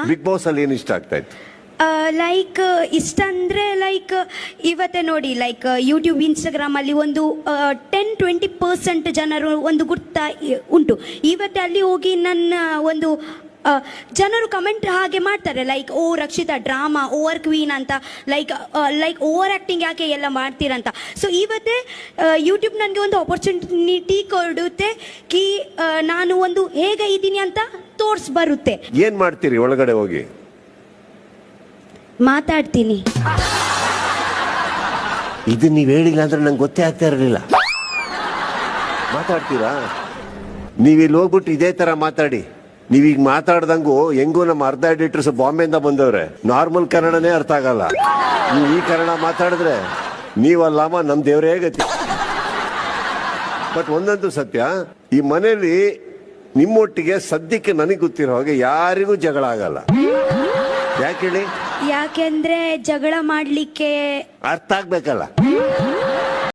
Big boss ಅಲ್ಲಿ ಏನು ಇಷ್ಟ ಆಗ್ತಾ ಇತ್ತು? ಲೈಕ್ ಇಷ್ಟ ಅಂದರೆ ಲೈಕ್ ಇವತ್ತೇ ನೋಡಿ ಲೈಕ್ ಯೂಟ್ಯೂಬ್ ಇನ್ಸ್ಟಾಗ್ರಾಮ್ ಅಲ್ಲಿ ಒಂದು 10-20% ಜನರು ಒಂದು ಗುರ್ತ ಉಂಟು. ಇವತ್ತೇ ಅಲ್ಲಿ ಹೋಗಿ ನನ್ನ ಒಂದು ಜನರು ಕಮೆಂಟ್ ಹಾಗೆ ಮಾಡ್ತಾರೆ ಲೈಕ್ ಓ ರಕ್ಷಿತಾ ಡ್ರಾಮಾ ಓವರ್ ಕ್ವೀನ್ ಅಂತ, ಲೈಕ್ ಓವರ್ ಆ್ಯಕ್ಟಿಂಗ್ ಯಾಕೆ ಎಲ್ಲ ಮಾಡ್ತೀರಂತ. ಸೊ ಇವತ್ತೇ ಯೂಟ್ಯೂಬ್ ನನಗೆ ಒಂದು ಆಪರ್ಚುನಿಟಿ ಕೊಡುತ್ತೆ ಕಿ ನಾನು ಒಂದು ಹೇಗೆ ಇದ್ದೀನಿ ಅಂತ ಬರುತ್ತೆ. ಏನ್ ಮಾಡ್ತೀರಿ ಒಳಗಡೆ ಹೋಗಿ? ಮಾತಾಡ್ತೀನಿ. ಇದು ನೀವ್ ಹೇಳಿಲ್ಲ ಅಂದ್ರೆ ನಂಗೆ ಗೊತ್ತೇ ಆಗ್ತಾ ಇರಲಿಲ್ಲ. ಮಾತಾಡ್ತೀರಾ? ನೀವಿಲ್ಲಿ ಹೋಗ್ಬಿಟ್ಟು ಇದೇ ತರ ಮಾತಾಡಿ. ನೀವೀಗ ಮಾತಾಡ್ದಂಗು ಹೆಂಗೂ ನಮ್ಮ ಅರ್ಧ ಎಡಿಟರ್ಸ್ ಬಾಂಬೆಯಿಂದ ಬಂದವ್ರೆ, ನಾರ್ಮಲ್ ಕನ್ನಡನೇ ಅರ್ಥ ಆಗಲ್ಲ. ನೀವು ಈ ಕನ್ನಡ ಮಾತಾಡಿದ್ರೆ ನೀವಲ್ಲಮ್ಮ ನಮ್ ದೇವರೇ ಗತಿ. ಬಟ್ ಒಂದಂತೂ ಸತ್ಯ, ಈ ಮನೆಯಲ್ಲಿ ನಿಮ್ಮೊಟ್ಟಿಗೆ ಸದ್ಯಕ್ಕೆ ನನಗೆ ಗೊತ್ತಿರೋ ಹಾಗೆ ಯಾರಿಗೂ ಜಗಳ ಆಗಲ್ಲ. ಯಾಕೆ ಹೇಳಿ? ಯಾಕೆಂದ್ರೆ ಜಗಳ ಮಾಡ್ಲಿಕ್ಕೆ ಅರ್ಥ ಆಗ್ಬೇಕಲ್ಲ.